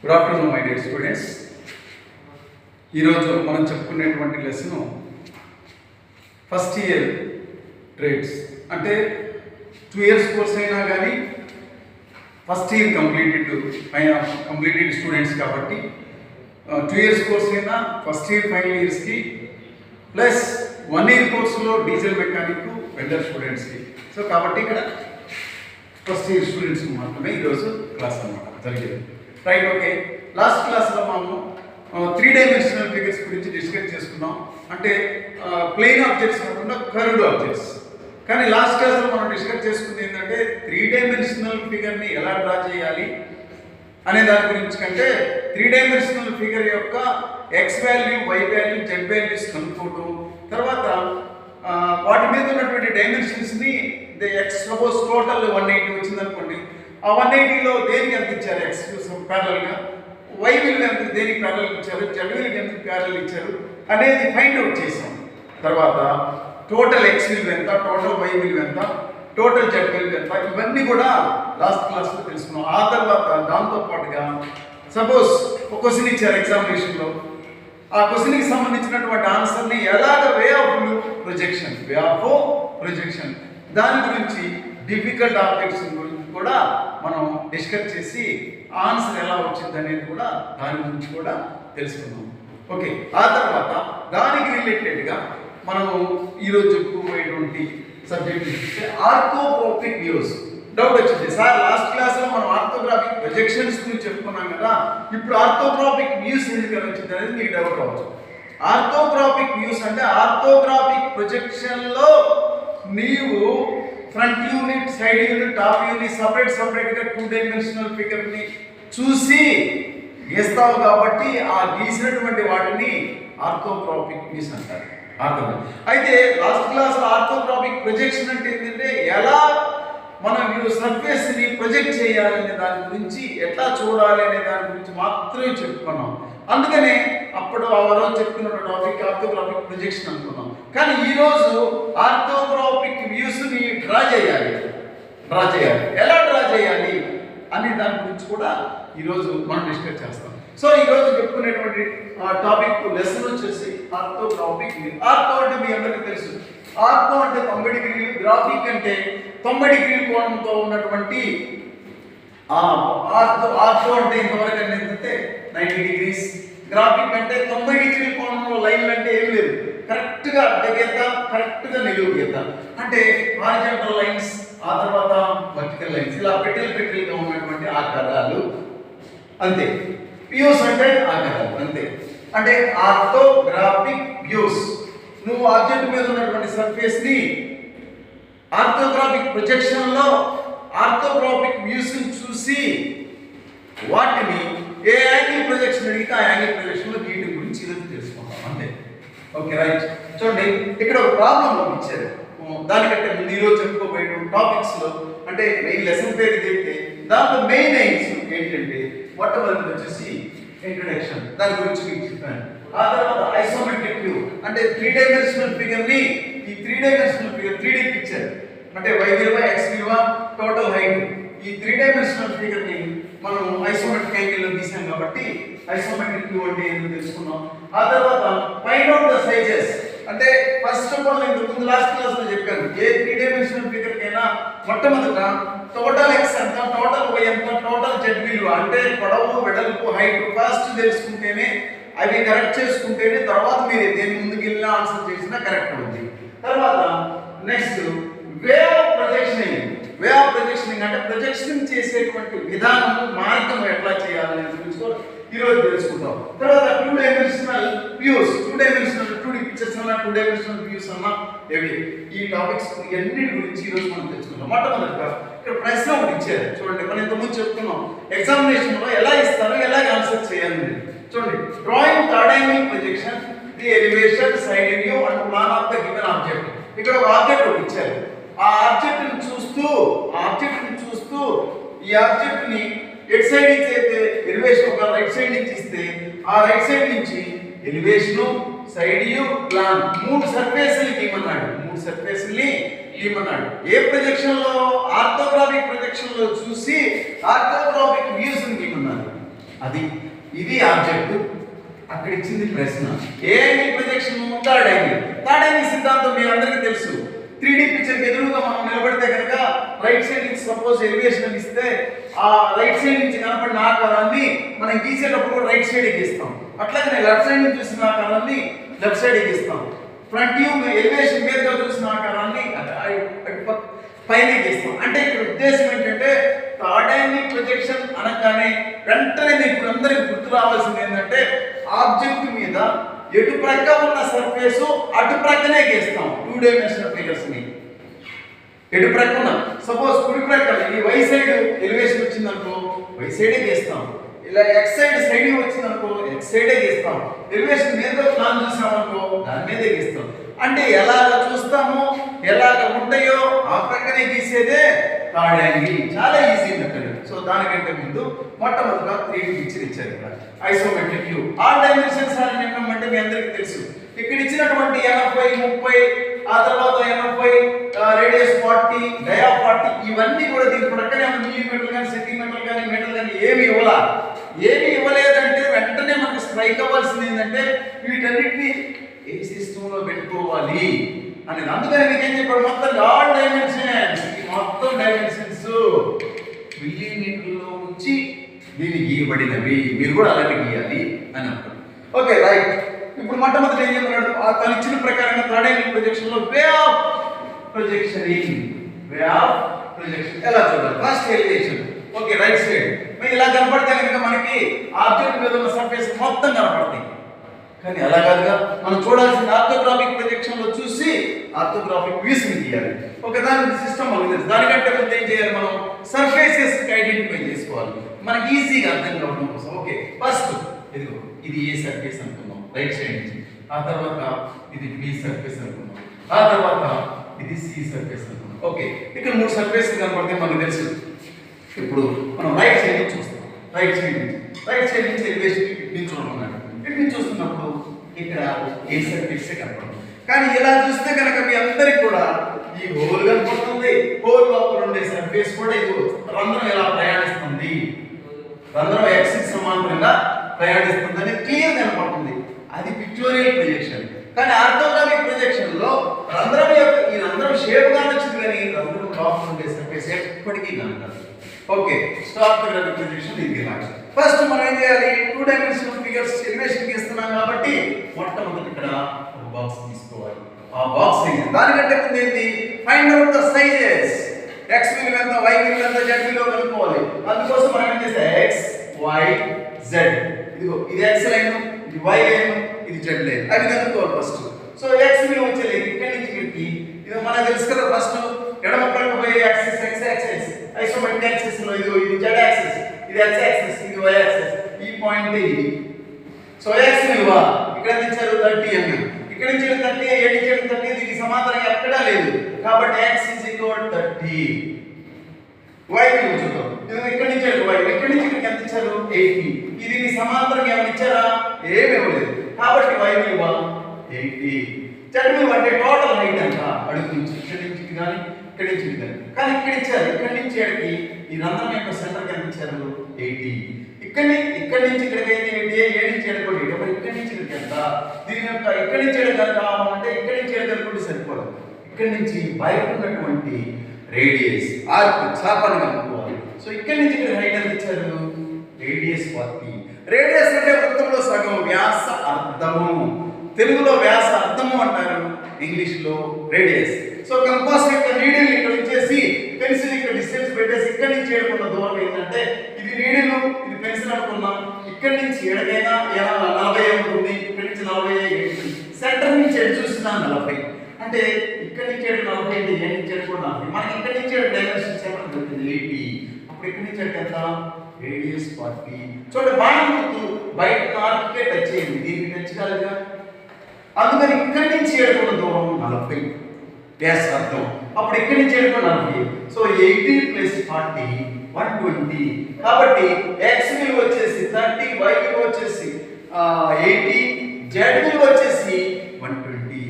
Good afternoon my dear students. ఈరోజు మనం చెప్పుకునేటువంటి లెసన్ ఫస్ట్ ఇయర్ ట్రేడ్స్. అంటే 2 years కోర్స్ అయినా కానీ ఫస్ట్ ఇయర్ కంప్లీటెడ్ స్టూడెంట్స్ కాబట్టి 2 years కోర్స్ అయినా ఫస్ట్ ఇయర్ ఫైనల్ ఇయర్స్కి ప్లస్ 1 year కోర్సులో డీజిల్ మెకానిక్ వెల్డర్ స్టూడెంట్స్కి. సో కాబట్టి ఇక్కడ ఫస్ట్ ఇయర్ స్టూడెంట్స్కి మాత్రమే ఈరోజు క్లాస్ అన్నమాట జరిగేది. Right, okay. లాస్ట్ క్లాస్లో మనము 3 dimensional ఫిగర్స్ గురించి డిస్కస్ చేసుకున్నాం. అంటే ప్లెయిన్ ఆబ్జెక్ట్స్ కాకుండా కర్వ్డ్ ఆబ్జెక్ట్స్. కానీ లాస్ట్ క్లాస్లో మనం డిస్కస్ చేసుకుంది ఏంటంటే 3 dimensional ఫిగర్ని ఎలా డ్రా చేయాలి అనే దాని గురించి. కంటే 3 dimensional ఫిగర్ యొక్క X value, Y value, Z values కనుక్కోవటం, తర్వాత వాటి మీద ఉన్నటువంటి డైమెన్షన్స్ని ఎక్స్ సపోజ్ టోటల్ 180 వచ్చిందనుకోండి, ఆ 180లో దేనికి ఎంత ఇచ్చారు ఎక్స్ ప్యారల్గా, వై విలువ ఎంత దేనికి ప్యారల్ ఇచ్చారు, జెడ్ విలువ ఎంత ప్యారల్ ఇచ్చారు అనేది ఫైండ్ అవుట్ చేసాం. తర్వాత టోటల్ ఎక్స్ విలువ ఎంత, టోటల్ వై విలువ ఎంత, టోటల్ జెడ్ విలువ ఎంత, ఇవన్నీ కూడా లాస్ట్ క్లాస్లో తెలుసుకున్నాం. ఆ తర్వాత దాంతోపాటుగా సపోజ్ ఒక క్వశ్చన్ ఇచ్చారు ఎగ్జామినేషన్లో, ఆ క్వశ్చన్కి సంబంధించినటువంటి ఆన్సర్ని ఎలాగ వే ఆఫ్ ప్రొజెక్షన్ దాని గురించి డిఫికల్ట్ ఆబ్జెక్ట్స్ గురించి కూడా మనం డిస్కస్ చేసి ఆన్సర్ ఎలా వచ్చింది అనేది కూడా దాని గురించి కూడా తెలుసుకున్నాం. ఓకే, ఆ తర్వాత దానికి రిలేటెడ్గా మనము ఈరోజు చెప్పుకోబోయేటువంటి సబ్జెక్ట్ చూస్తే ఆర్థోగ్రాఫిక్ వ్యూస్. డౌట్ వచ్చింది, సార్ లాస్ట్ క్లాస్లో మనం ఆర్థోగ్రాఫిక్ ప్రొజెక్షన్స్ గురించి చెప్పుకున్నాం కదా, ఇప్పుడు ఆర్థోగ్రాఫిక్ వ్యూస్ ఎందుకు వచ్చింది అనేది మీకు డౌట్ రావచ్చు. ఆర్థోగ్రాఫిక్ వ్యూస్ అంటే ఆర్థోగ్రాఫిక్ ప్రొజెక్షన్లో నీవు front unit, side unit, top unit సపరేట్గా 2 dimensional ఫిగర్ని చూసి గీస్తావు కాబట్టి ఆ గీసినటువంటి వాటిని ఆర్థోగ్రాఫిక్ వ్యూస్ అంటారు. అయితే లాస్ట్ క్లాస్లో ఆర్థోగ్రాఫిక్ ప్రొజెక్షన్ అంటే ఏంటంటే ఎలా మనం సర్ఫేస్ని ప్రొజెక్ట్ చేయాలనే దాని గురించి, ఎట్లా చూడాలి అనే దాని గురించి మాత్రమే చెప్పుకున్నాం. అందుకనే అప్పుడు ఆ రోజు చెప్పుకున్న టాపిక్ ఆర్థోగ్రాఫిక్ ప్రొజెక్షన్ అనుకున్నాం. కానీ ఈరోజు ఆర్థోగ్రాఫిక్ వ్యూస్ని డ్రా చేయాలి. ఎలా డ్రా చేయాలి అనే దాని గురించి కూడా ఈరోజు మనం డిస్కస్ చేస్తాం. సో ఈరోజు చెప్పుకునేటువంటి టాపిక్ లెసన్ వచ్చేసి ఆర్థోగ్రాఫిక్ వ్యూ. ఆర్థో అంటే మీ అందరికీ తెలుసు, ఆర్థో అంటే 90 degrees, గ్రాఫిక్ అంటే 90 degrees కోణంతో ఉన్నటువంటి ఆర్థో అంటే ఇంతవరకు ఏంటంటే 90 degrees. గ్రాఫిక్ అంటే 90 degrees కోణంలో లైన్లు అంటే ఏం లేదు, కరెక్ట్గా అడ్డగీత, కరెక్ట్గా నిలువు గీత. అంటే హారిజాంటల్ లైన్స్, ఆ తర్వాత వర్టికల్ లైన్స్, ఇలా పెట్టెలుగా ఉన్నటువంటి ఆకారాలు అంతే. వ్యూస్ అంటే ఆకారాలు అంతే. అంటే ఆర్థోగ్రాఫిక్ వ్యూస్, నువ్వు ఆబ్జెక్ట్ మీద ఉన్నటువంటి సర్ఫేస్ని ఆర్థోగ్రాఫిక్ ప్రొజెక్షన్లో ఆర్థోగ్రాఫిక్ వ్యూస్ని చూసి వాటిని ఏ యాంగిల్ ప్రొజెక్షన్ అడిగితే ఆ యాంగిల్ ప్రొజెక్షన్లో వీటి గురించి ఈరోజు తెలుసుకుంటాం అంతే. Okay, right. చూడండి, ఇక్కడ ఒక ప్రాబ్లం ఇచ్చారు. దానికంటే ముందు ఈరోజు చెప్పుకోబోయే టాపిక్స్లో అంటే మెయిన్ లెసన్ పేరు ఏంటంటే దాంట్లో మెయిన్ ఎయిమ్స్ ఏంటంటే మొట్టమొదటి వచ్చేసి ఇంట్రడక్షన్, దాని గురించి మీకు చెప్పాను. ఆ తర్వాత ఐసోమెట్రిక్ వ్యూ అంటే 3 dimensional ఫిగర్ని, ఈ 3 dimensional ఫిగర్ 3D పిక్చర్ అంటే వై విలువ, ఎక్స్ విలువ, టోటల్ హైట్, ఈ 3 dimensional ఫిగర్ని మనం ఐసోమెట్రిక్ యాంగిల్లో గీసాం కాబట్టి ఐసోమెట్రిక్ వ్యూ అంటే ఏంటో తెలుసుకున్నాం. ఆ తర్వాత ఫైండ్ అవుట్ ద సైజెస్ అంటే ఫస్ట్ ఆఫ్ ఆల్ నేను ముందు లాస్ట్ క్లాస్లో చెప్పాను, ఏ 3 dimensional ఫిగర్కైనా మొట్టమొదట టోటల్ ఎక్స్ ఎంత, టోటల్ వై ఎంత, టోటల్ జెడ్ విలువ అంటే పొడవు, వెడల్పు, హైట్ ఫస్ట్ తెలుసుకుంటేనే, అవి కరెక్ట్ చేసుకుంటేనే తర్వాత మీరు దేని ముందుకు వెళ్ళినా ఆన్సర్ చేసినా కరెక్ట్ అవుతుంది. తర్వాత నెక్స్ట్ వే ఆఫ్ ప్రొజెక్షనింగ్ అంటే ప్రొజెక్షనింగ్ చేసేటువంటి విధానము, మార్గం ఎట్లా చేయాలనే గురించి ఈరోజు తెలుసుకుంటాం. తర్వాత 2 dimensional views, 2 dimensional 2D pictures అన్నా 2 dimensional వ్యూస్ అన్నా ఇవి ఈ టాపిక్స్ అన్నిటి గురించి ఈరోజు మనం తెలుసుకుంటాం. మొట్టమొదటిగా ఇక్కడ ప్రశ్న ఒకటి ఇచ్చారు చూడండి, మనం ఇంతకుముందు చెప్తున్నాం ఎగ్జామినేషన్లో ఎలా ఇస్తారో ఎలాగ ఆన్సర్ చేయాలి. చూడండి, drawing third angle projection, the elevation, side view and plan of the given object. ఇక్కడ ఒక ఆబ్జెక్ట్ ఒకటి ఇచ్చారు, ఆ ఆబ్జెక్ట్ని చూస్తూ ఈ ఆబ్జెక్ట్ని ఎట్ సైడ్ నుంచి అయితే ఎలివేషన్ ఒక రైట్ సైడ్ నుంచి ఇస్తే ఆ రైట్ సైడ్ నుంచి ఎలివేషను, సైడ్ వ్యూ, ప్లాన్ 3 సర్ఫేస్ని గీయమన్నాడు. ఏ ప్రొజెక్షన్లో? ఆర్థోగ్రాఫిక్ ప్రొజెక్షన్లో చూసి ఆర్థోగ్రాఫిక్ వ్యూస్ని గీయమన్నారు. అది ఇది ఆబ్జెక్ట్, అక్కడ ఇచ్చింది ప్రశ్న. ఏ యాంగిల్ ప్రొజెక్షన్? థర్డ్ యాంగిల్ సిద్ధాంతం మీ అందరికీ తెలుసు. 3D పిక్చర్కి ఎదురుగా మనం నిలబడితే కనుక రైట్ సైడ్ నుంచి సపోజ్ ఎలివేషన్ ఇస్తే ఆ రైట్ సైడ్ నుంచి కనపడిన ఆకారాన్ని మనం గీసేటప్పుడు కూడా రైట్ సైడ్ గీస్తాం. అట్లాగే లెఫ్ట్ సైడ్ నుంచి చూసిన ఆకారాన్ని లెఫ్ట్ సైడ్ గీస్తాం. ఫ్రంట్ వ్యూ ఎలివేషన్ మీదుగా చూసిన ఆకారాన్ని అటు పైన గీస్తాం. అంటే ఇక్కడ ఉద్దేశం ఏంటంటే థర్డ్ యాంగిల్ ప్రొజెక్షన్ అనగానే వెంటనే మీకు అందరికి గుర్తు రావాల్సింది ఏంటంటే ఆబ్జెక్ట్ మీద ఎటు ప్రక్క ఉన్న సర్ఫేస్ అటు ప్రక్కనే గీస్తాం. 2 డైమెన్షనల్ ఫిగర్స్ ని ఎటు ప్రక్క ఉన్న సపోజ్ కుడి ప్రక్క ఈ వై సైడ్ ఎలివేషన్ వచ్చిందనుకో వై సైడే గీస్తాం. ఇలా ఎక్స్ సైడ్ వచ్చిందనుకో ఎక్స్ సైడే గీస్తాం. ఎలివేషన్ మీద ప్లాన్ చూసామనుకో దాని మీదే గీస్తాం. అంటే ఎలాగ చూస్తామో ఎలాగ ఉంటాయో ఆ ప్రక్కనే గీసేదే థర్డ్ యాంగిల్. చాలా ఈజీ మెథడ్. సో దానికంటే ముందు మొట్టమొదటిగా 3D పిక్చర్ ఇచ్చారు. ఇక్కడ ఐసోమెట్రిక్ వ్యూ. ఆల్ డైమెన్షన్స్ అంటే మీ అందరికీ తెలుసు. ఇక్కడ ఇచ్చినటువంటి 80, 30, ఆ తర్వాత 80, రేడియస్ 40, డయా 40 ఇవన్నీ కూడా దీని ప్రక్కనే మిల్లీమీటర్ కానీ సెంటీమీటర్ కానీ మీటర్ కానీ ఏమి ఇవ్వలేదంటే వెంటనే మనకు స్ట్రైక్ అవ్వాల్సింది ఏంటంటే వీటన్నిటిని ఏ సిస్టంలో పెట్టుకోవాలి అనేది. అందుకని మీకు ఏం చెప్పాడు? మొత్తం ఆల్ డైమెన్షన్స్, మొత్తం డైమెన్షన్స్ మిల్లీమీటర్లో ఉంచి దీన్ని గీయబడినవి, మీరు కూడా అలాగే గీయాలి అని అంటారు. Okay right. ఇప్పుడు మొట్టమొదటి ఏం చెప్పాడు? తను ఇచ్చిన ప్రకారంగా థర్డ్ యాంగిల్ ప్రొజెక్షన్ లో వే ఆఫ్ ప్రొజెక్షన్ ఎలా చూడాలి? First elevation. Okay right side ఇలా కనపడితే కనుక మనకి ఆబ్జెక్ట్ మీద ఉన్న సర్ఫేస్ మొత్తం కనపడతాయి. కానీ అలా కాదుగా, మనం చూడాల్సిన ఆర్థోగ్రాఫిక్ ప్రొజెక్షన్ లో చూసి ఆర్థోగ్రాఫిక్ వ్యూస్ ని గీయాలి. ఒక దాని సిస్టమ్ మనకు తెలుసు. దానికంటే ముందు ఏం చేయాలి? మనం సర్ఫేసెస్ ఐడెంటిఫై చేసుకోవాలి మనకి ఈజీగా అర్థం కావడం కోసం. ఓకే ఫస్ట్ ఇదిగో ఇది ఏ సర్ఫేస్ అనుకున్నాం రైట్ సైడ్ నుంచి, ఆ తర్వాత ఇది బి సర్ఫేస్ అనుకున్నాం, ఆ తర్వాత ఇది సి సర్ఫేస్ అనుకున్నాం. ఓకే ఇక్కడ 3 సర్ఫేస్ కనపడితే మనకు తెలుసు. ఇప్పుడు మనం రైట్ సైడ్ నుంచి చూస్తాం. రైట్ సైడ్ నుంచి ఎలివేషన్ నుంచి చూడమన్నాడు. ఇటు నుంచి చూస్తున్నప్పుడు ఇక్కడ ఏ సర్ఫేస్ కనపడుతుంది. కానీ ఇలా చూస్తే కనుక మీ అందరికి కూడా ఈ హోల్ కనపడుతుంది. హోల్ లోపల ఉండే సర్ఫేస్ కూడా ఇది రంధ్రం ఎలా ప్రయాణిస్తుంది, రంధ్రం x కి సమాంతరంగా ప్రయాణిస్తుందని క్లియర్ కనపడుతుంది. అది పిక్టోరియల్ ప్రొజెక్షన్. కానీ ఆర్థోగ్రాఫిక్ ప్రొజెక్షన్ లో రంధ్రం యొక్క ఈ రంధ్రం షేప్ గా వచ్చింది కానీ రంధ్రం లోపల ఉండే సర్ఫేస్ ఎప్పటికీ కనపడదు. ఓకే ఆర్థోగ్రాఫిక్ ప్రొజెక్షన్ ఇది. ఫస్ట్ మనం ఏం చేయాలి? 2 డైమెన్షనల్ ఫిగర్స్ ఎలివేషన్ గీస్తున్నాం కాబట్టి మొట్టమొదటి ఇక్కడ ఒక బాక్స్ తీసుకోవాలి. ఆ బాక్స్ దానికంటే ముందు ఏంటి? Find out the sizes. x విలువ ఎంత, y విలువ ఎంత, z విలువ కనుక్కోవాలి. అందుకోసం మనం ఏం చేస్తే x y z, ఇదిగో ఇది x లైన్, ఇది y లైన్, ఇది z లైన్, అది కనుక్కోవాలి ఫస్ట్. సో x విలువ వచ్చేది ఇక్కడి నుంచి ఇక్కడికి. ఇది మనకు తెలుసు కదా. ఫస్ట్ ఎడమ పక్క పోయే axis x axis, isometric axis లో ఇదిగో ఇది z యాక్సిస్, ఇది x యాక్సిస్, ఇది y యాక్సిస్. ఈ పాయింట్ ఇది. సో x విలువ ఇక్కడ ఇచ్చారు 30 mm. ఇక్కడ నుంచి 30, 7 నుంచి 30, దీనికి సమాంతరంగా ఎక్కడా లేదు కాబట్టి x 30. y విలువ చూద్దాం. ఇది ఇక్కడ నుంచి y, ఇక్కడ నుంచి ఇక్కడికి ఎంత ఇచ్చారు? 80. ఇది సమాంతరంగా ఏమైనా ఇచ్చారా? ఏమీ ఇవ్వలేదు కాబట్టి y విలువ 80. z విలువ అంటే టోటల్ హైట్ అంట. అడుగు నుంచి ఇక్కడ నుంచి కానీ ఇక్కడ నుంచి కానీ కానీ ఇక్కడ ఇచ్చారు. ఇక్కడ నుంచి ఇక్కడికి ఈ రంధ్రం యొక్క సెంటర్కి ఎంత ఇచ్చారు? 80. ఇక్కడ నుంచి ఇక్కడికి అయితే 7 నుంచి 7 కూడా ఇక్కడ నుంచి ఇక్కడికి ఎంత? దీని యొక్క ఇక్కడ నుంచి 7 కావాలంటే ఇక్కడ నుంచి 7 కనుక్కుంటే సరిపోదు. ఇక్కడ నుంచి బయట ఉన్నటువంటి రేడియస్ ఆర్క్ చాపాన్ని కనుక్కోవాలి. సో ఇక్కడ నుంచి ఇక్కడ హైట్ ఎంత ఇచ్చారు? రేడియస్ 40. రేడియస్ అంటే వృత్తంలో సగం, వ్యాస అర్థము. తెలుగులో వ్యాస అర్థము అంటారు, ఇంగ్లీష్లో రేడియస్. సో కంపాస్ యొక్క నీడిల్ ఇక్కడ వచ్చేసి పెన్సిల్ ఇక్కడ డిస్టెన్స్ పెట్టేసి ఇక్కడ నుంచి ఏడుకున్న దూరం ఏంటంటే ఇది నీడిల్, ఇది పెన్సిల్ అనుకున్నాం. ఇక్కడ నుంచి ఎడకైనా 40 ఉంటుంది, ఇక్కడ నుంచి 40, సెంటర్ నుంచి ఎడు చూసినా 40. అంటే ఇక్కడ నుంచి 40 అంటే ఏ నుంచి 40. మనకి ఇక్కడ నుంచి డైమెన్షన్స్ ఏమంటుంది? 80. అప్పుడు ఇక్కడ నుంచి ఎంత? రేడియస్ 40. చూడండి బాణం గుర్తు బయట ఆర్క్కే టచ్ అయ్యింది, దీనికి టచ్ కాలేదుగా. అందుకని ఇక్కడ నుంచి ఏడుకున్న దూరం 40 వ్యాసార్థం. అప్పుడు ఇక్కడ నుంచి ఏడుకున్న 40. సో 80 + 40 120. కాబట్టి x విలువ వచ్చేసి 30, y విలువ వచ్చేసి 80, z విలువ వచ్చేసి 120.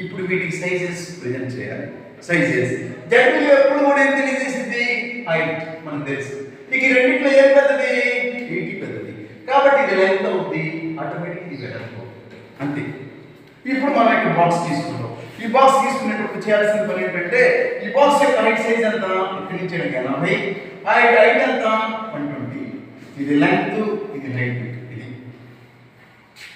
ఇప్పుడు వీటికి సైజెస్ ప్రెజెంట్ చేయాలి. సైజెస్ z విలువ ఎప్పుడు కూడా ఎంత తెలియజేసింది? హైట్ మనకు తెలుసు. ఇక ఈ రెండిట్లో ఏది పెద్దది? 80 పెద్దది. బాక్స్ తీసుకుంటాం. ఈ బాక్స్ తీసుకునేటప్పుడు చేయాల్సిన పని ఏంటంటే ఈ బాక్స్ యొక్క హైట్ సైజ్ ఎంత, ఇక్కడి నుంచి 80, హైట్ ఎంత 120. ఇది లెంగ్త్, ఇది హైట్, ఇది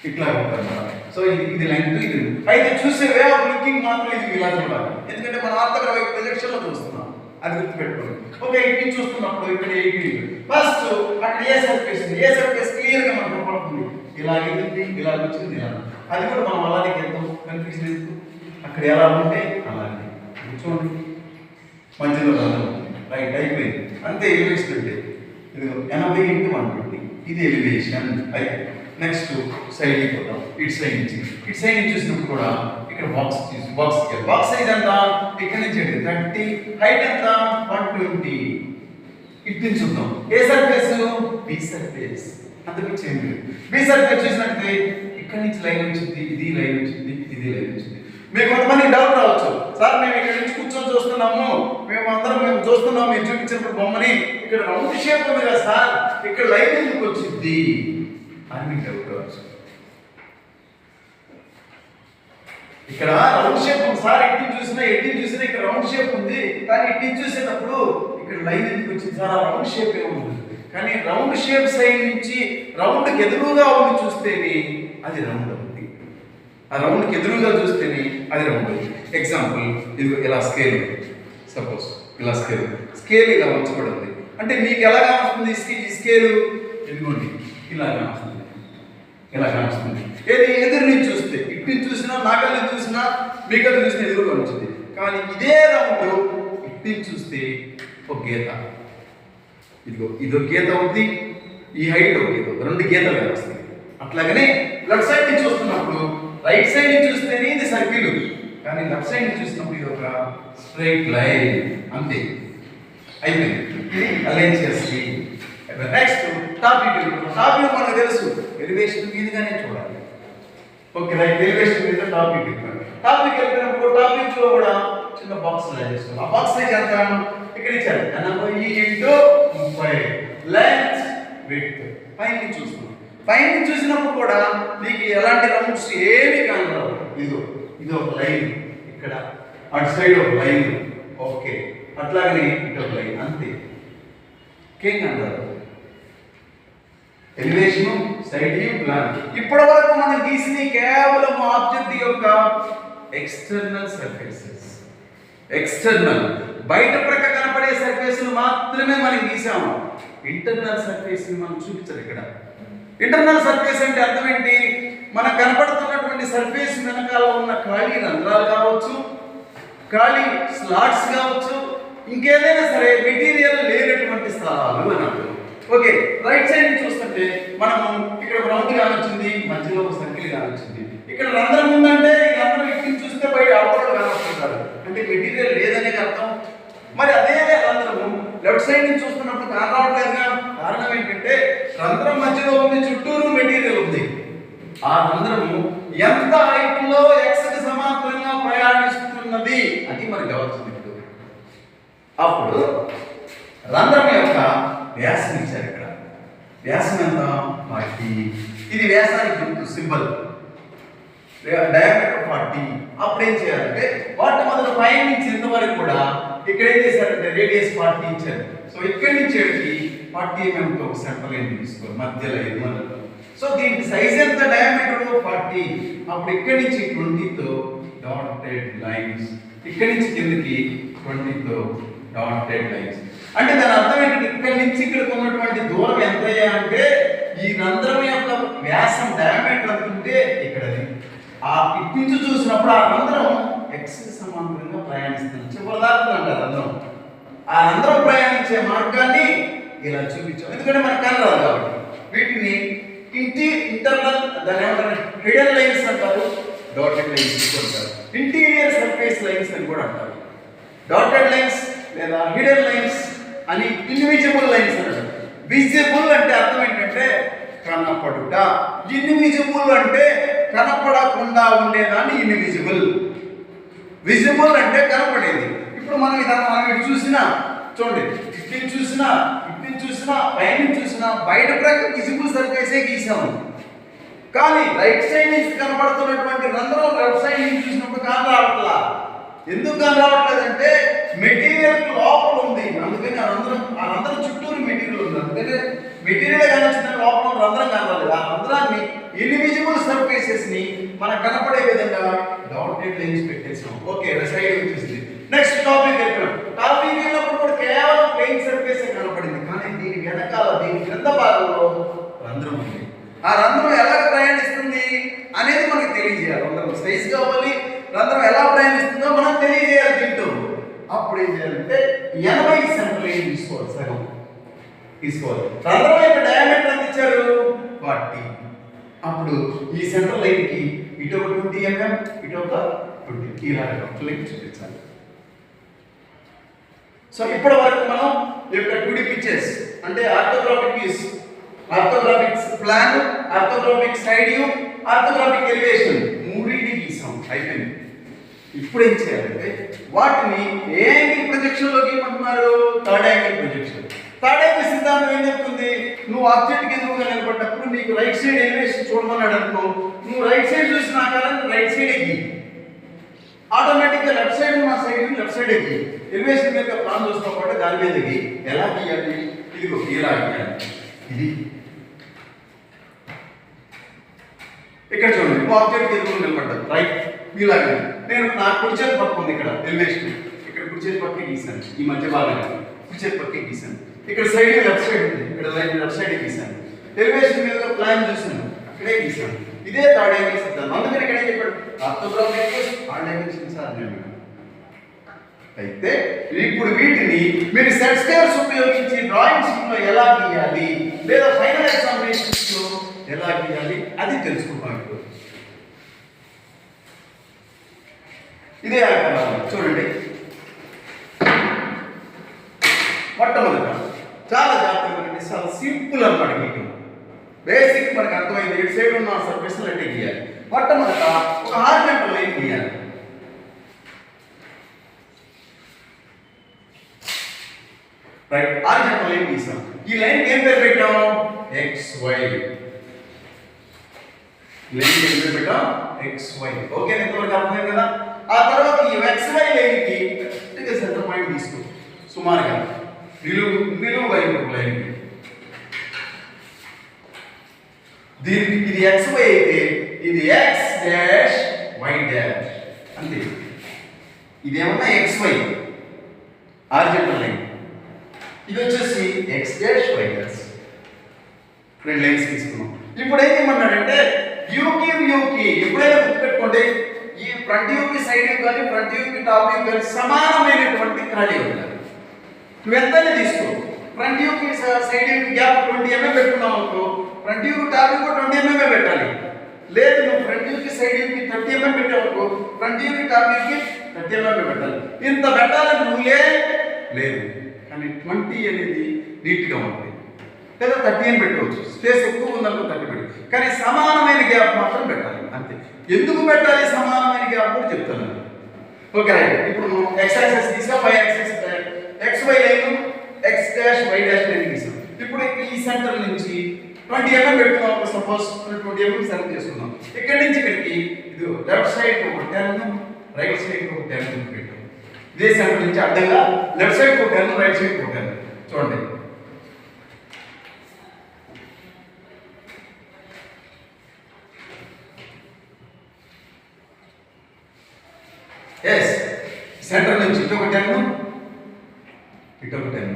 ఇట్లా ఉంటుంది. సో ఇది లెంగ్త్, ఇది అయితే చూసే వే ఆఫ్ లుకింగ్ మాత్రం ఇది ఇలా చూడాలి, ఎందుకంటే మనం ఆర్థోగ్రాఫిక్ ప్రొజెక్షన్ లో చూస్తున్నాం, అది గుర్తుపెట్టుకోండి. ఓకే, ఇటు చూస్తున్నప్పుడు ఇక్కడ ఫస్ట్ అక్కడ ఏ సర్ఫేస్ క్లియర్ గా మనకు కనపడుతుంది, ఇలా అయింది, ఇలా వచ్చింది, ఇలా. అది కూడా మనం అలాగే వెళ్తాం, కన్ఫ్యూజన్ ఎందుకు, అక్కడ ఎలా ఉంటే అలాగే చూడండి, మధ్యలో రైట్ అయిపోయింది అంతే. ఎలివేషన్ అంటే ఇది 80 × 120, ఇది ఎలివేషన్. అయితే నెక్స్ట్ సైడ్ అయిపోతాం, ఇటు సైడ్ నుంచి చూసినప్పుడు కూడా ఇక్కడ బాక్స్ సైజ్ ఎంత, ఇక్కడ నుంచి 30, హైట్ ఎంత 120. ఇటు నుంచి చూద్దాం ఏ సర్ఫేస్, బి సర్ఫేస్. అంతకుమించి ఏం లేదు. బి సర్ఫేస్ చూసినట్టే ఇక్కడ నుంచి లైన్ వచ్చింది, ఇది లైన్ వచ్చింది, ఇది లైన్ వచ్చింది. మీకు కొంతమంది డౌట్ రావచ్చు, సార్ మేము ఇక్కడ నుంచి కూర్చొని చూస్తున్నాము, మేము చూస్తున్నాము మీరు చూపించినప్పుడు బొమ్మని, ఇక్కడ రౌండ్ షేప్ ఉంది కదా సార్, ఇక్కడ లైన్ ఎందుకు వచ్చింది అని మీకు డౌట్ రావచ్చు. ఇక్కడ రౌండ్ షేప్ ఉంది సార్, ఎడ్డింగ్ చూసినా ఇక్కడ రౌండ్ షేప్ ఉంది, కానీ ఎడ్డింగ్ చూసేటప్పుడు ఇక్కడ లైన్ ఎందుకు వచ్చింది సార్, ఆ రౌండ్ షేప్ ఏముంది. కానీ రౌండ్ షేప్ సైడ్ నుంచి రౌండ్కి ఎదురుగా ఉండి చూస్తేనే అది రౌండ్ అవుతుంది, ఆ రౌండ్కి ఎదురుగా చూస్తేనే అది రౌండ్ అవుతుంది. ఎగ్జాంపుల్, ఇది ఇలా స్కేల్, సపోజ్ ఇలా స్కేల్ ఇలా ఉంచబడింది అంటే మీకు ఎలా కావస్తుంది, ఈ స్కేల్ ఎదుగుండి ఇలా కావస్తుంది, ఏది ఎదురు నుంచి చూస్తే, ఇటు నుంచి చూసినా, నాకల్ నుంచి చూసినా, మీకల్ చూసినా ఎదురుగా వచ్చింది. కానీ ఇదే రౌండ్ ఇటు నుంచి చూస్తే ఒక గీత, ఇదో గీత అవుతుంది, ఈ హైట్ ఒక గీత, 2 గీతలు వస్తాయి. అట్లాగనే లెఫ్ట్ సైడ్ నుంచి చూస్తున్నప్పుడు రైట్ సైడ్ నుంచి చూస్తేనే ఇది సర్కిల్, కానీ లెఫ్ట్ సైడ్ నుంచి చూసినప్పుడు ఇది ఒక స్ట్రైట్ లైన్, అంతే అయిపోయింది. ఇది అలైన్ చేసి నెక్స్ట్ టాపిక్ మనకు తెలుసు, ఎలివేషన్ మీదుగానే చూడాలి. ఓకే రైట్, ఎలివేషన్ మీద టాపిక్ వెళ్ళినప్పుడు టాపిక్ లో కూడా చిన్న బాక్స్ చేస్తాం. ఆ బాక్స్ సైజ్ ఎంత ఇక్కడ ఇచ్చారు, 80 × 30 లెంగ్త్ విడ్త్. పైన చూసినప్పుడు కూడా మీకు ఎలాంటి రౌండ్స్ ఏమి కనరావు. ఇది ఒక లైన్, ఇక్కడ అటు సైడ్ ఒక లైన్, ఓకే అట్లాగనే ఇటు ఒక లైన్, అంతే. ఇంకేం కనరాదు. Elevation, side view, plan. ఇప్పటి వరకు మనం గీసిన కేవలం ఆబ్జెక్ట్ యొక్క ఎక్స్టర్నల్ సర్ఫేసెస్, బయట ప్రక్క కనపడే సర్ఫేస్ మాత్రమే మనం గీసాము. ఇంటర్నల్ సర్ఫేస్ మనం చూపించారు. ఇక్కడ ఇంటర్నల్ సర్ఫేస్ అంటే అర్థం ఏంటి, మనకు కనపడుతున్నటువంటి సర్ఫేస్ వెనకాల ఉన్న ఖాళీ రంధ్రాలు కావచ్చు, ఖాళీ స్లాట్స్ కావచ్చు, ఇంకేదైనా సరే మెటీరియల్ లేనటువంటి స్థలాలు అని అర్థం. ఓకే, రైట్ సైడ్ నుంచి చూస్తుంటే మనము ఇక్కడ రౌండ్ కానొచ్చింది, మధ్యలో ఒక సర్కిల్ కానొచ్చింది, ఇక్కడ రంధ్రం ఉందంటే ఈ రంధ్రం ఇక్కడ చూస్తే బయట అవతల కానొస్తుంటారు, అంటే మెటీరియల్ లేదనే అర్థం. మరి అదే రంధ్రము లెఫ్ట్ సైడ్ నుంచి చూస్తున్నప్పుడు కానరావట్లేదుగా. కారణం ఏంటంటే రంధ్రం మధ్యలో ఉంది, చుట్టూరు మెటీరియల్ ఉంది. ఆ రంధ్రము ఎంత హైట్ లో x కి సమాంతరంగా ప్రయాణిస్తున్నది అది మనకు కావాల్సింది. అప్పుడు రంధ్రం యొక్క వ్యాసం ఇచ్చారు. ఇక్కడ వ్యాసం ఎంత 40, ఇది వ్యాసానికి గుర్తు సింబల్, డయామీటర్ 40. అప్పుడు ఏం చేయాలంటే వాటి మొదలు పై నుంచి ఇంతవరకు కూడా ఇక్కడ ఏం చేశారంటే రేడియస్ 40 ఇచ్చారు. సో ఇక్కడి నుంచి 40 mm తో ఒక సెంటర్ లైన్ తీసుకోవాలి, మధ్యలో 5 సో దీనికి సైజ్ ఎంత, డయామీటర్ 40. అప్పుడు ఇక్కడి నుంచి 20 తో డాటెడ్ లైన్స్, ఇక్కడి నుంచి కిందకి 20 తో డాటెడ్ లైన్స్. అంటే దాని అర్థం ఏంటంటే ఇక్కడి నుంచి ఇక్కడికి ఉన్నటువంటి దూరం ఎంత అంటే ఈ రంధ్రం యొక్క వ్యాసం డయామీటర్ ఎంత ఉంటే ఇక్కడది. ఆ ఇటు నుంచి చూసినప్పుడు ఆ రంధ్రం x కి సమాంతరంగా ప్రయాణిస్తుంది, చివరిదాకా అంటారు రంధ్రం. ఆ రంధ్రం ప్రయాణించే మార్గాన్ని ఇలా చూపించాం, ఎందుకంటే మనకు కనరాదు కాబట్టి. వీటిని ఇంటర్నల్, దాని ఏమంటారు, హిడెన్ లైన్స్ అంటారు, డాటెడ్ లైన్స్ అంటారు, ఇంటీరియర్ సర్ఫేస్ లైన్స్ అని కూడా అంటారు. డాటెడ్ లైన్స్ లేదా హిడెన్ లైన్స్ అని ఇన్విజిబుల్ లైన్స్ అంటారు. విజిబుల్ అంటే అర్థం ఏంటంటే కనపడుట, ఇన్విజిబుల్ అంటే కనపడకుండా ఉండేదాన్ని ఇన్విజిబుల్, విజిబుల్ అంటే కనపడేది. ఇప్పుడు మనం ఇటు చూసినా చూడండి, ఇటు చూసినా పైన చూసినా బయట ప్రక్క విజిబుల్ సర్ఫేసే గీసాము. కానీ రైట్ సైడ్ నుంచి కనబడుతున్నటువంటి రంధ్రం లెఫ్ట్ సైడ్ నుంచి చూసినప్పుడు కాని రావట్లా. ఎందుకు కాని రావట్లేదంటే మెటీరియల్ లోపల ఉంది, అందుకని ఆ రంధ్రం చుట్టూరు మెటీరియల్ ఉంది, అందుకని మెటీరియల్ కనిపించిన లోపల రంధ్రం కనబడలేదు. ఆ రంధ్రాన్ని ఇన్విజిబుల్ సర్ఫేసెస్ ని మనకు కనపడే విధంగా డాటెడ్ లైన్స్ పెట్టేసాం. ఓకే, సైడ్ వచ్చేసింది. నెక్స్ట్ టాపిక్ వెళ్ళిపోయాం. టాపిక్ వెళ్ళినప్పుడు కూడా కేవలం ప్లెయిన్ సర్ఫేస్ కనపడింది, కానీ దీని వెనకాల దీని క్రింద భాగంలో రంధ్రం ఉంది. ఆ రంధ్రం ఎలా ప్రయాణిస్తుంది అనేది మనకు తెలియజేయాలి. రంధ్రం సైజ్ కావాలి, రంధ్రం ఎలా ప్రయాణిస్తుందో మనం తెలియజేయాలి దీంతో. అప్పుడు ఏం చేయాలంటే 80 సెంటర్ లైన్ తీసుకోవాలి, సగం తీసుకోవాలి. రంధ్రం యొక్క డయామీటర్ ఎంత ఇచ్చారు? 40. అప్పుడు ఈ సెంటర్ లైన్ కి ఇటు ఒక 20 mm, ఇటు ఒక 20, ఇలా లైన్ చూపించాలి. సో ఇప్పటి వరకు మనం ఈ యొక్క 2D పిక్చర్స్ అంటే orthographic views, orthographic plan, orthographic side view, orthographic elevation మూడింటిని గీసాం, అయిపోయింది. ఇప్పుడు ఏం చేయాలంటే వాటిని ఏ యాంగిల్ ప్రొజెక్షన్ లో గీయమంటున్నారు? Third angle projection. Third angle సిద్ధాంతం ఏం చెప్తుంది? నువ్వు ఆబ్జెక్ట్ కి ఎదురుగా నిలబడ్డప్పుడు నీకు రైట్ సైడ్ ఎలివేషన్ చూడమన్నాడు అనుకో, నువ్వు రైట్ సైడ్ చూసిన ఆకారాన్ని రైట్ సైడ్ ఎక్కి, ఆటోమేటిక్ గా లెఫ్ట్ సైడ్ ఉన్న సైడ్ లెఫ్ట్ సైడ్ ఎక్కి, ఎలివేషన్ మీద ప్లాన్ చూస్తావు కాబట్టి దాని మీద ఎక్కి ఎలా గీయాలి? ఇదిగో ఇలా గీయాలి. ఇది ఇక్కడ చూడండి, ఆబ్జెక్ట్ ఎదురుగా నిలబడ్డాడు రైట్ ఇలాగే. నేను నాకు కుడి చేతి పక్క ఉంది ఇక్కడ ఎలివేషన్, ఇక్కడ కుడి చేతి పక్కే గీసాను, ఈ మధ్య భాగాన్ని కుడి చేతి పక్కే గీసాను. ఇక్కడ సైడ్ లెఫ్ట్ సైడ్ ఉంది, ఇక్కడ లెఫ్ట్ సైడ్ గీసాను. ఎలివేషన్ మీద ప్లాన్ చూసాను, అక్కడే గీసాను. ఇదే థర్డ్ యాంగిల్ సిద్ధాంతం. అందుకని ఇక్కడ ఏం చెప్పాడు? ఆర్థోగ్రాఫిక్ థర్డ్ యాంగిల్ సిద్ధాంతం. అయితే ఇప్పుడు వీటిని మీరు సెట్ స్క్వేర్స్ ఉపయోగించి డ్రాయింగ్ షీట్ లో ఎలా గీయాలి లేదా ఫైనల్ ఎగ్జామినేషన్స్ లో ఎలా గీయాలి అది తెలుసుకుంటాం. ఇప్పుడు ఇదే ఆకారం చూడండి. మొట్టమొదట చాలా జాగ్రత్తగా, చాలా సింపుల్ అన్నమాట గీయటం. బేసిక్ మనకు అర్థమైంది. ఇటు సైడ్ ఉన్న సర్ఫేస్ అంటే గీయాలి. మొట్టమొదట ఒక హారిజాంటల్ లైన్ గీయాలి. రైట్, హారిజాంటల్ లైన్ గీసాం. ఈ లైన్ ఏం పేరు పెట్టాం? XY. లైన్ ఏం పేరు పెట్టాం? XY. ఓకే, ఎంతవరకు అర్థమైంది కదా? ఆ తర్వాత ఈ XY లైన్ కి గట్టిగా సెంటర్ పాయింట్ తీసుకో, సుమారుగా నిలువు లైన్. దీనికి ఇది XY అయితే ఇది X డాష్ Y డాష్ అంతే. ఇదేమన్నా XY హారిజాంటల్ లైన్, ఇది వచ్చేసి X డాష్ Y డాష్. రెండు లైన్స్ తీసుకున్నాం. ఇప్పుడు ఏం చేయమన్నాడంటే వ్యూకి ఎప్పుడైనా గుర్తుపెట్టుకోండి, ఈ ఫ్రంట్ వ్యూకి సైడ్ వ్యూ కానీ ఫ్రంట్ వ్యూకి టాప్ వ్యూ కానీ సమానమైనటువంటి ఖాళీ ఉండాలి. నువ్వు ఎంతైనా తీసుకో. ఫ్రంట్ వ్యూకి సైడ్ వ్యూకి గ్యాప్ 20 mm పెట్టుకున్నావు అనుకో, front view top view 20 mm పెట్టాలి. లేదు నువ్వు ఫ్రంట్ వ్యూకి సైడ్ వ్యూకి 30 mm పెట్టావు అనుకో, ఫ్రంట్ వ్యూకి టాప్ వ్యూకి 30 mm పెట్టాలి. ఇంత పెట్టాలని రూలే లేదు, కానీ 20 అనేది నీట్గా ఉంటుంది. లేదా 30 అని పెట్టవచ్చు, స్పేస్ ఎక్కువ ఉందనుకో 30 పెట్టు, కానీ సమానమైన గ్యాప్ మాత్రం పెట్టాలి అంతే. ఎందుకు పెట్టాలి సమానమైన గ్యాప్ కూడా చెప్తాను. Okay right. ఇప్పుడు X యాక్సిస్ తీసాం, Y axis XY line X dash Y dash line తీసాం. ఇప్పుడు ఈ సెంటర్ నుంచి 20 mm పెట్టుకున్నాం సపోజ్, 20 mm సెలెక్ట్ చేసుకున్నాం. ఇక్కడి నుంచి ఇక్కడికి ఇది లెఫ్ట్ సైడ్ ఒక 10, రైట్ సైడ్ ఒక 10 పెట్టాం. ఇదే సెంటర్ నుంచి అడ్డంగా లెఫ్ట్ సైడ్ ఒక 10, రైట్ సైడ్ ఒక 10. చూడండి, ఎస్ సెంటర్ నుంచి ఇటు ఒక 10, ఇటు ఒక 10.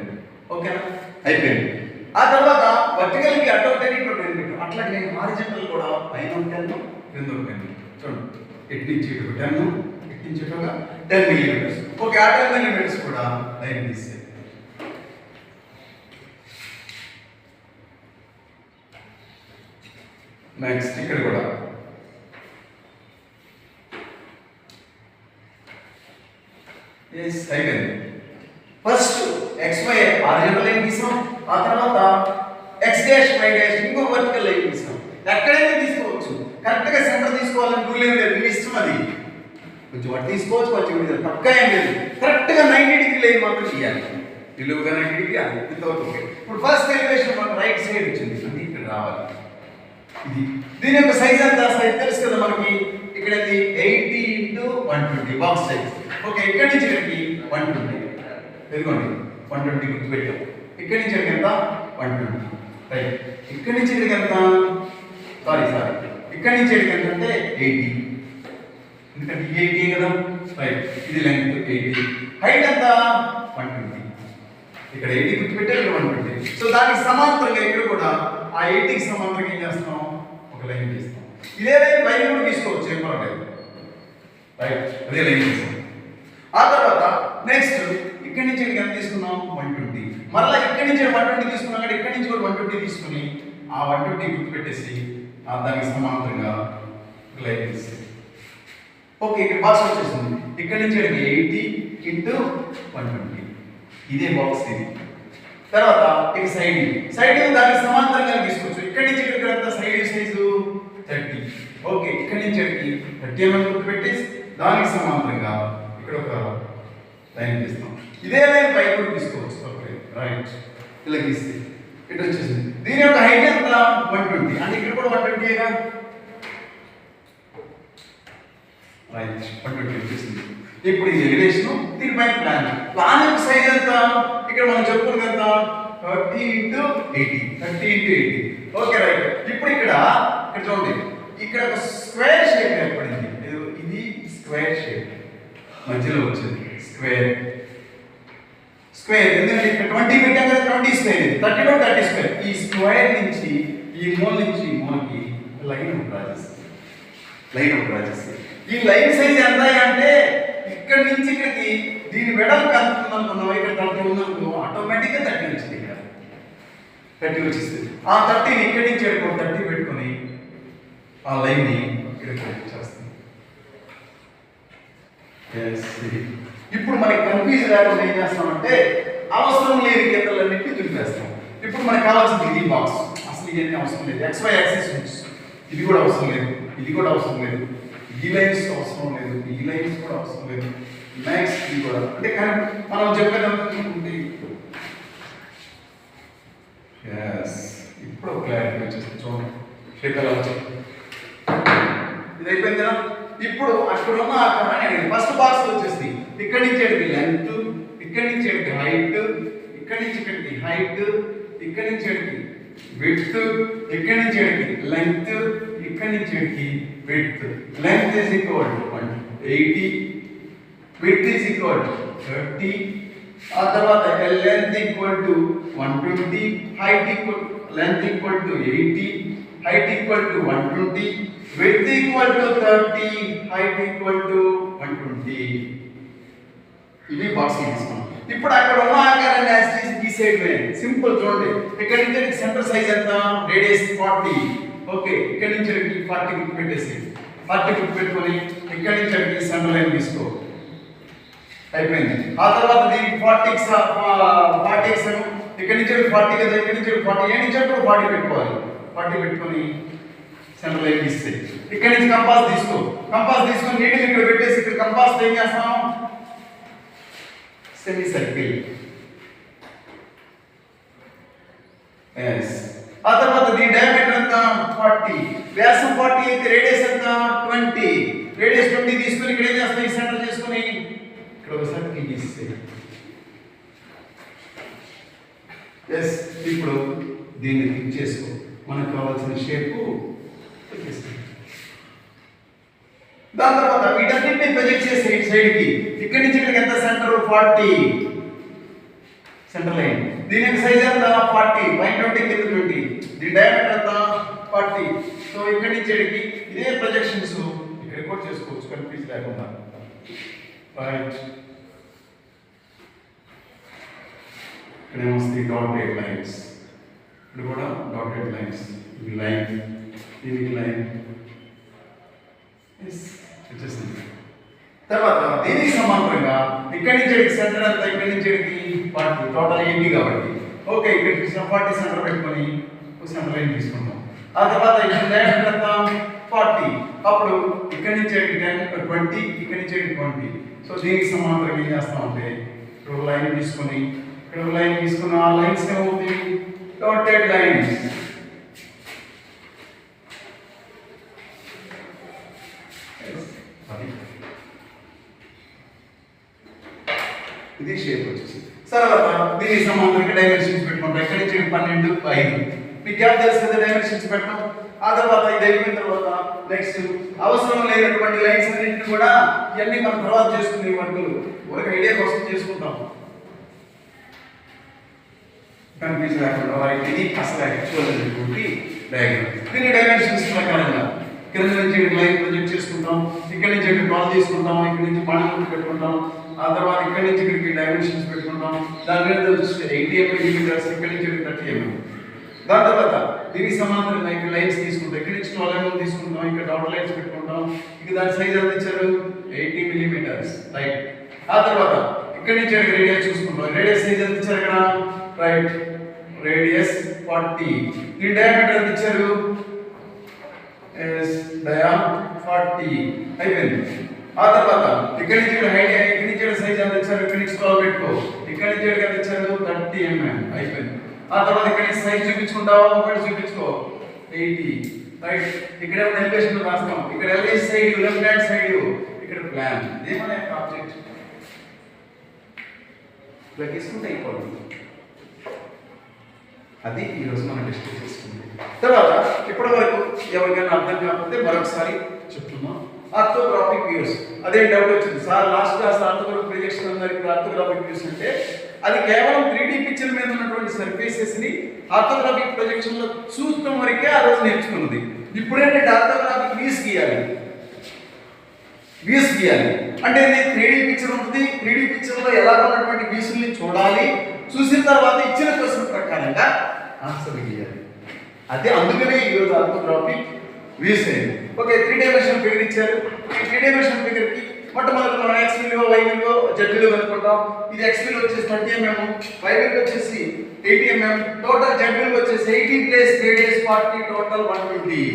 ఓకేనా, అయిపోయింది. ఆ తర్వాత వర్టికల్ కి అటు 10, ఇటు 10 పెట్టు. అట్లాగే నేను హారిజాంటల్ కూడా పైన 10, కింద 10. చూడండి, ఇటు నుంచి ఇటు 10, ఇటు నుంచి ఇటు 10 mm. ఓకే, ఆ 10 mm కూడా లైన్ తీసే. నెక్స్ట్ ఇక్కడ కూడా అయిపోయింది. ఫస్ట్ XY హారిజాంటల్ లైన్ తీసాం, ఆ తర్వాత X డాష్ Y డాష్ ఇంకో వర్టికల్ లైన్ తీసాం. ఎక్కడైనా తీసుకోవచ్చు, కరెక్ట్గా సెంటర్ తీసుకోవాలని రూల్ ఏం లేదు, మీ ఇష్టం. అది కొంచెం వాటి తీసుకోవచ్చు, కొంచెం పక్కా ఏం లేదు. కరెక్ట్గా 90 డిగ్రీ లైన్ మాత్రం తీయాలి, నిలువుగా 90 డిగ్రీ. అది ఇంతవరకు ఓకే. ఇప్పుడు ఫస్ట్ ఎలివేషన్ మనకు రైట్ సైడ్ వచ్చింది, అంటే ఇక్కడ రావాలి. ఇది దీని యొక్క సైజ్ ఎంత సైజ్ తెలుసు కదా మనకి ఇక్కడ ఇది 80 × 120 బాక్స్ సైజ్ ఓకే ఇక్కడ నుంచి ఇక్కడికి 120 ఎదుగోండి 120 గుర్తు పెట్టాం ఇక్కడ నుంచి ఇక్కడికి ఎంత 120 రైట్ ఇక్కడ నుంచి ఇక్కడికి ఎంత సారీ ఇక్కడ నుంచి ఇక్కడికి ఎంత అంటే 80 ఎందుకంటే 80 కదా రైట్ ఇది లెంగ్త్ 80 హైట్ ఎంత 120 ఇక్కడ 80 గుర్తు పెట్టారు ఇక్కడ 120 సో దానికి సమాంతరంగా ఇక్కడ కూడా ఆ 80 కి సమాంతరంగా ఏం చేస్తాం ఒక లైన్ గీస్తాం ఇదే లైన్ పైన కూడా తీసుకోవచ్చు ఏం పర్వాలేదు రైట్ అదే లైన్ గీస్తాం ఆ తర్వాత నెక్స్ట్ ఇక్కడి నుంచి ఇక్కడికి ఎంత తీసుకున్నాం 120 మళ్ళీ ఇక్కడి నుంచి 120 తీసుకున్నాం కానీ ఇక్కడి నుంచి కూడా 120 తీసుకుని ఆ 120 గుర్తు పెట్టేసి దానికి సమాంతరంగా లైన్ గీస్తాం ఓకే ఇక్కడ బాక్స్ వచ్చేసింది ఇక్కడి నుంచి 80 × 120 ఇదే బాక్స్ ఇది తర్వాత ఇక సైడ్ దానికి సమాంతరంగా తీసుకోవచ్చు ఇక్కడి నుంచి ఇక్కడికి ఎంత సైడ్ సైజు 30 ఓకే ఇక్కడి నుంచి ఇక్కడికి 30 mm గుర్తు పెట్టేసి దానికి సమాంతరంగా ఇక్కడ ఒక లైన్ తీస్తాం ఇదే లైన్ పై కూడా తీసుకోవచ్చు ఓకే రైట్ ఇలా గీస్తే ఇటు వచ్చేసింది దీని యొక్క హైట్ ఎంత 120 అంటే ఇక్కడ కూడా 120 గా రైట్ 120 వచ్చేసింది ఇప్పుడు ఈ ఎలివేషన్ దీనిపై ప్లాన్ యొక్క సైజ్ ఎంత ఇక్కడ మనం చెప్పుకున్నది ఎంత 30 × 80 ఓకే రైట్ ఇప్పుడు ఇక్కడ చూడండి ఇక్కడ ఒక స్క్వేర్ షేప్ ఏర్పడింది ఇది స్క్వేర్ షేప్ మధ్యలో వచ్చింది స్క్వేర్ ఎందుకంటే ఇక్కడ 20 పెట్టాం కదా 20 స్క్వేర్ ఇది 30 × 30 స్క్వేర్ ఈ స్క్వేర్ నుంచి ఈ మూల నుంచి ఈ మూలకి లైన్ డ్రా చేస్తాం ఈ లైన్ సైజ్ ఎంత అంటే ఇక్కడ నుంచి ఇక్కడికి దీని వెడల్పు ఎంత ఉందనుకున్నాం ఇక్కడ 30 ఉందనుకో ఆటోమేటిక్గా 30 వచ్చింది ఇక్కడ 30 వచ్చేస్తుంది ఆ 30ని ఇక్కడి నుంచి 30 పెట్టుకొని ఆ లైన్ని ఇక్కడ చేస్తాం ఇప్పుడు మనకి కన్ఫ్యూజ్ లేకుండా ఏం చేస్తామంటే అవసరం లేని గీతలన్నింటినీ దులిపేస్తాం ఇప్పుడు మనకు కావాల్సింది ఇది బాక్స్ అసలు ఇవన్నీ అవసరం లేదు XY యాక్సిస్ ఇది కూడా అవసరం లేదు ఇది కూడా అవసరం లేదు ఈ లైన్స్ అవసరం లేదు ఈ లైన్స్ కూడా అవసరం లేదు నెక్స్ట్ ఇది కూడా అంటే కానీ మనం చెప్పేది ఇప్పుడు క్లారిటీ వచ్చేసి చూడండి షేప్ ఎలా వచ్చింది ఇది అయిపోయింది కదా ఇప్పుడు అక్కడ ఉన్న ఆకారాన్ని ఫస్ట్ బాక్స్ వచ్చేసి ఇక్కడి నుంచి ఎక్కడికి లెంత్ ఇక్కడి నుంచి ఎక్కడికి హైట్ ఇక్కడి నుంచి ఎక్కడికి హైట్ ఇక్కడి నుంచి ఎక్కడికి విడ్త్ ఇక్కడి నుంచి ఎక్కడికి లెంత్ ఇక్కడి నుంచి ఎక్కడికి width length is equal to 80 width is equal to 30 ఆ తర్వాత length equal to 120 height equal length equal to 80 height equal to 120 width equal to 30 height equal to 120 ఇది బాక్స్ తీసుకోండి ఇప్పుడు అక్కడ ఉన్న ఆకారాన్ని యాక్సిస్ గీసేయడమే సింపుల్ చూడండి ఇక్కడ నుంచి సెంటర్ సైజ్ ఎంత రేడియస్ 40 ఓకే ఇక్కడ నుంచి 40 గుర్తు పెట్టేసి 40 గుర్తు పెట్టుకొని ఇక్కడ నుంచి సెంటర్ లైన్ తీసుకో అయిపోయింది ఆ తర్వాత దీనికి 40 ఇక్కడ నుంచి 40 కదా ఇక్కడ నుంచి 40 ఏ నుంచి 40 పెట్టుకోవాలి 40 పెట్టుకొని సెంటర్ లైన్ తీస్తే ఇక్కడ నుంచి కంపాస్ తీసుకొని నీటిని ఇక్కడ పెట్టేసి ఇక్కడ కంపాస్ ఏం చేస్తాం సెమీ సర్కిల్ ఆ తర్వాత దీని డయామీటర్ ఎంత 40 వ్యాసం 40 అయితే రేడియస్ ఎంత 20 రేడియస్ 20 తీసుకొని ఇక్కడ ఏం చేస్తాం ఈ సెంటర్ చేసుకొని ఇక్కడ ఒక సర్కిల్ గీస్తే ఇప్పుడు దీన్ని క్లిక్ చేసుకో మనకు కావాల్సిన షేపు దాని తర్వాత వీటన్నిటిని ప్రొజెక్ట్ చేసి ఇటు సైడ్కి ఇక్కడి నుంచి ఇక్కడికి ఎంత సెంటర్ 40 సెంటర్ లైన్ దీని యొక్క సైజ్ ఎంత 40 పైన 20 కింద 20 దీని డయామీటర్ ఎంత 40 సో ఇక్కడి నుంచి ఇక్కడికి ఇదే ప్రొజెక్షన్స్ ఇక్కడ రికార్డ్ చేసుకోవచ్చు కన్ఫ్యూజ్ లేకుండా రైట్ ఇక్కడ ఏమొస్తాయి డాటెడ్ లైన్స్ ఇక్కడ కూడా డాటెడ్ లైన్స్ ఇది లైన్ ఇది లైన్ వచ్చేసింది తర్వాత దీనికి సమాంతరంగా ఇక్కడి నుంచి సెంటర్ అంతా ఇక్కడి నుంచి 40 టోటల్ 80 కాబట్టి ఓకే ఇక్కడ 40 సెంటర్ పెట్టుకొని ఒక సెంటర్ లైన్ తీసుకుంటాం ఆ తర్వాత ఇక్కడ డయామీటర్ ఎంత 40 అప్పుడు ఇక్కడి నుంచి 20 ఇక్కడి నుంచి 20 సో దీనికి సమాంతరంగా ఏం చేస్తామంటే ఇక్కడ ఒక లైన్ తీసుకొని ఇక్కడ ఒక లైన్ తీసుకుని ఆ లైన్స్ ఏమవుతాయి డాటెడ్ లైన్స్ ఇది షేప్ వచ్చేసి. తర్వాత దీనికి సమాంతరంగా డైమెన్షన్స్ పెట్టుకుంటాం. ఎక్కడి నుంచి 12, 5 మీకు గ్యాప్ తెలుసు కదా, డైమెన్షన్స్ పెట్టాం. ఆ తర్వాత ఇది అయిపోయిన తర్వాత నెక్స్ట్ అవసరం లేనటువంటి లైన్స్ అన్నింటిని కూడా ఇవన్నీ మనం తర్వాత చేసుకునే వర్కులు ఒక ఐడియా కోసం చేసుకుంటాం. కన్ఫ్యూజన్ లేకుండా వారికి ఇది అసలు యాక్చువల్ అనేటువంటి డయాగ్రామ్. దీని డైమెన్షన్స్ ప్రకారంగా కింద నుంచి లైన్ ప్రొజెక్ట్ చేసుకుంటాం. ఇక్కడ నుంచి ఇక్కడ బాల్ తీసుకుంటాం. ఇక్కడ నుంచి బాణం పెట్టుకుంటాం. ఆ తర్వాత ఇక్కడ నుంచి ఇక్కడికి డైమెన్షన్స్ పెట్టుకుంటాం. దాని మీద 80 mm, ఇక్కడ నుంచి 30 mm. దాని తర్వాత దీనికి సమాంతరంగా ఇక్కడ లైన్స్ తీసుకుంటాం. ఇక్కడ నుంచి 12 mm తీసుకుంటాం. ఇక్కడ డాట్ లైన్స్ పెట్టుకుంటాం. ఇక దాని సైజ్ ఎంత ఇచ్చారు, 80 mm రైట్. ఆ తర్వాత ఇక్కడ నుంచి రేడియస్ చూసుకుంటాం. రేడియస్ సైజ్ ఎంత ఇచ్చారు ఇక్కడ, రైట్, రేడియస్ 40. ఈ డయామీటర్ ఎంత ఇచ్చారు, డయా 40 అయిపోయింది. ఆ తర్వాత ఇక్కడ నుంచి హైట్, ఇక్కడ నుంచి సైజ్ ఎంత ఇచ్చారు, ఇక్కడ నుంచి 12 పెట్టుకో. ఇక్కడ నుంచి ఎంత ఇచ్చారు, 30 mm అయిపోయింది. ఆ తర్వాత ఇక్కడ నుంచి సైజ్ చూపించుకుంటావా, ఒకటి చూపించుకో, 80 రైట్. ఇక్కడ ఎలివేషన్ రాస్తాం. ఇక్కడ elevation side, left hand side, ఇక్కడ ప్లాన్. ఇదేమన్నా ఆబ్జెక్ట్ ఇట్లా తీసుకుంటే అయిపోతుంది. అది ఈరోజు మనం డిస్కస్ చేసుకుంది. తర్వాత ఇప్పటి వరకు ఎవరికైనా అర్థం కాకపోతే మరొకసారి చెప్తున్నాం. ఆర్థోగ్రాఫిక్ వ్యూస్, అదే డౌట్ వచ్చింది sir last class orthographic projection అన్నారు. ఇప్పుడు ఆర్థోగ్రాఫిక్ వ్యూస్ అంటే అది కేవలం 3D పిక్చర్ మీద ఉన్నటువంటి సర్ఫేసెస్ ని ఆర్థోగ్రాఫిక్ ప్రొజెక్షన్ లో చూడటం వరకే ఆ రోజు నేర్చుకున్నది. ఇప్పుడేంటంటే ఆర్థోగ్రాఫిక్ వ్యూస్ గీయాలి. వ్యూస్ గీయాలి అంటే 3D పిక్చర్ ఉంటుంది. 3D పిక్చర్ లో ఎలా ఉన్నటువంటి వ్యూస్ ని చూడాలి. చూసిన తర్వాత ఇచ్చిన క్వశ్చన్ ప్రకారంగా ఆన్సర్ గీయాలి. అదే అందుకనే ఈరోజు ఆర్థోగ్రాఫిక్ వ్యూస్ అయింది. ఓకే, 3 డైమెన్షనల్ ఫిగర్ ఇచ్చారు. ఈ 3 డైమెన్షనల్ ఫిగర్ కి మొట్టమొదటి మనం x విలువ, y విలువ, z విలువ కనుక్కుంటాం. ఇది x విలువ వచ్చేసి 30 mm, y విలువ వచ్చేసి 80 mm, టోటల్ z విలువ వచ్చేసి 80 ప్లస్ రేడియస్ 40, టోటల్ 120.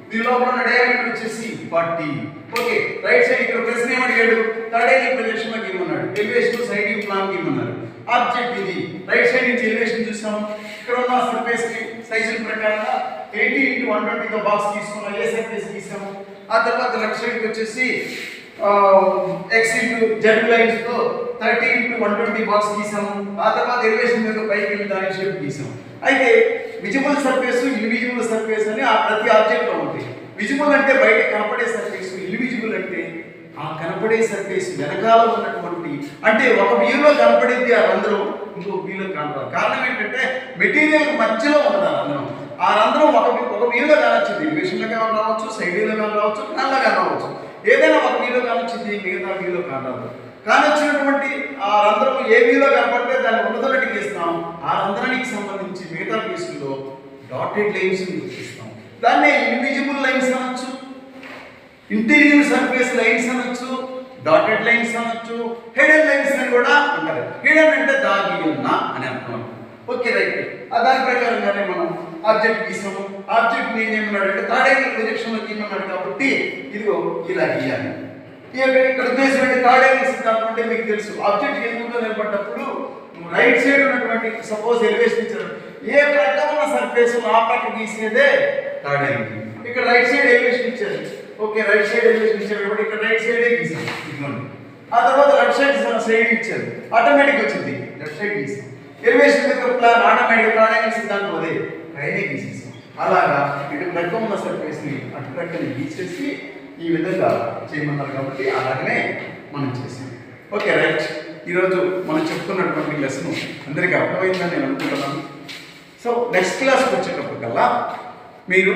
దీని లోపల ఉన్న డయామీటర్ వచ్చేసి 40. ఓకే, రైట్ సైడ్ ఇక్కడ ప్రశ్న ఏమడిగాడు, థర్డ్ యాంగిల్ ప్రొజెక్షన్ లో గీయమన్నాడు. ఎలివేషన్ సైడ్ వ్యూ ప్లాన్ గీయమన్నారు. ఆబ్జెక్ట్ ఇది. రైట్ సైడ్ నుంచి ఎలివేషన్ చూసాం. ఇక్కడ ఉన్న సర్ఫేస్ కి సైజుల ప్రకారంగా 80 × 120 గా బాక్స్ తీసుకున్నాం. ఏ సర్ఫేస్ గీసాము. ఆ తర్వాత లెఫ్ట్ సైడ్ కి వచ్చేసి x × z లైన్స్ తో 30 × 120 బాక్స్ గీసాము. ఆ తర్వాత ఎలివేషన్ మీద పైకి వెళ్ళి దాని షేప్ గీసాము. అయితే విజిబుల్ సర్ఫేస్, ఇన్విజిబుల్ సర్ఫేస్ అని ఆ ప్రతి ఆబ్జెక్ట్ లో ఉంటాయి. విజిబుల్ అంటే బయట కనపడే సర్ఫేస్, ఇన్విజిబుల్ అంటే ఆ కనపడే సర్ఫేస్ వెనకాల ఉన్నటువంటి, అంటే ఒక వ్యూలో కనపడేది ఆ రంధ్రం ఇంకో వ్యూలో కనపడదు. కారణం ఏంటంటే మెటీరియల్ మధ్యలో ఉంటుంది ఆ రంధ్రం. ఆ రంధ్రం ఒక వ్యూలో కానొచ్చు, ఎలివేషన్లో కానీ రావచ్చు, సైడ్ వ్యూలో కానీ రావచ్చు, ప్లాన్లో కానీ రావచ్చు. ఏదైనా ఒక వ్యూలో కానొచ్చింది, మిగతా వ్యూలో కానరాదు. కానొచ్చినటువంటి ఆ రంధ్రం ఏ వ్యూలో కనపడితే దాన్ని ఉన్నదొకటి గీస్తాం. ఆ రంధ్రానికి సంబంధించి మిగతా వ్యూస్లో డాటెడ్ లైన్స్ గుర్తిస్తాం. దాన్ని ఇన్విజిబుల్ లైన్స్ అనొచ్చు, ఇంటీరియర్ సర్ఫేస్ లైన్స్ అనొచ్చు, డాటెడ్ లైన్స్ అనొచ్చు, హిడెన్ లైన్స్ అని కూడా అంటారు. హిడెన్ అంటే దాగి ఉన్న అని అర్థం. Okay right. దాని ప్రకారంగానే మనం ఆబ్జెక్ట్ గీసాము. ఆబ్జెక్ట్ ఏం చేయమన్నాడు అంటే థర్డ్ యాంగిల్ ప్రొజెక్షన్ లో గీయమన్నాడు కాబట్టి ఇదిగో ఇలా గీయాలి. ఇక్కడ ఉద్దేశం అంటే థర్డ్ యాంగిల్ సిద్ధాంతం అంటే మీకు తెలుసు. ఆబ్జెక్ట్ ఎదుగుతో నిలబడ్డప్పుడు రైట్ సైడ్ ఉన్నటువంటి సపోజ్ ఎలివేషన్ ఇచ్చారు, ఏ ప్రక్క ఉన్న సర్ఫేస్ ఆ ప్రక్క గీసేదే థర్డ్ యాంగిల్. ఇక్కడ రైట్ సైడ్ ఎలివేషన్ ఇచ్చారు. ఓకే, రైట్ సైడ్ ఎలివేషన్ ఇచ్చారు కాబట్టి ఇక్కడ రైట్ సైడే గీసాం. ఇదిగోండి. ఆ తర్వాత లెఫ్ట్ సైడ్ ఇచ్చారు, ఆటోమేటిక్ వచ్చింది, లెఫ్ట్ సైడ్ గీసాం. ఎలివేషన్ మీద ప్లాన్ ఆటోమేటిక్ థర్డ్ యాంగిల్ సిద్ధాంతం అదే పైనే గీసేసాం. అలాగా ఇటు ప్రక్క ఉన్న సర్ఫేస్ ని అటు ప్రక్కని గీసేసి ఈ విధంగా చేయమన్నారు కాబట్టి అలాగనే మనం చేసాం. Okay right. ఈరోజు మనం చెప్తున్నటువంటి లెసన్ అందరికీ అర్థమైందని నేను అనుకుంటున్నాను. సో నెక్స్ట్ క్లాస్కి వచ్చేటప్పటికల్లా మీరు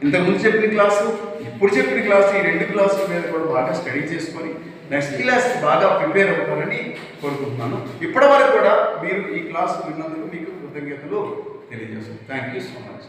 ఇంతకుముందు చెప్పిన క్లాసు, ఇప్పుడు చెప్పిన క్లాసు, ఈ 2 క్లాసుల మీద కూడా బాగా స్టడీ చేసుకొని నెక్స్ట్ క్లాస్కి బాగా ప్రిపేర్ అవుతారని కోరుకుంటున్నాను. ఇప్పటి వరకు కూడా మీరు ఈ క్లాసు విన్నందుకు మీకు కృతజ్ఞతలు తెలియజేస్తాను. Thank you so much.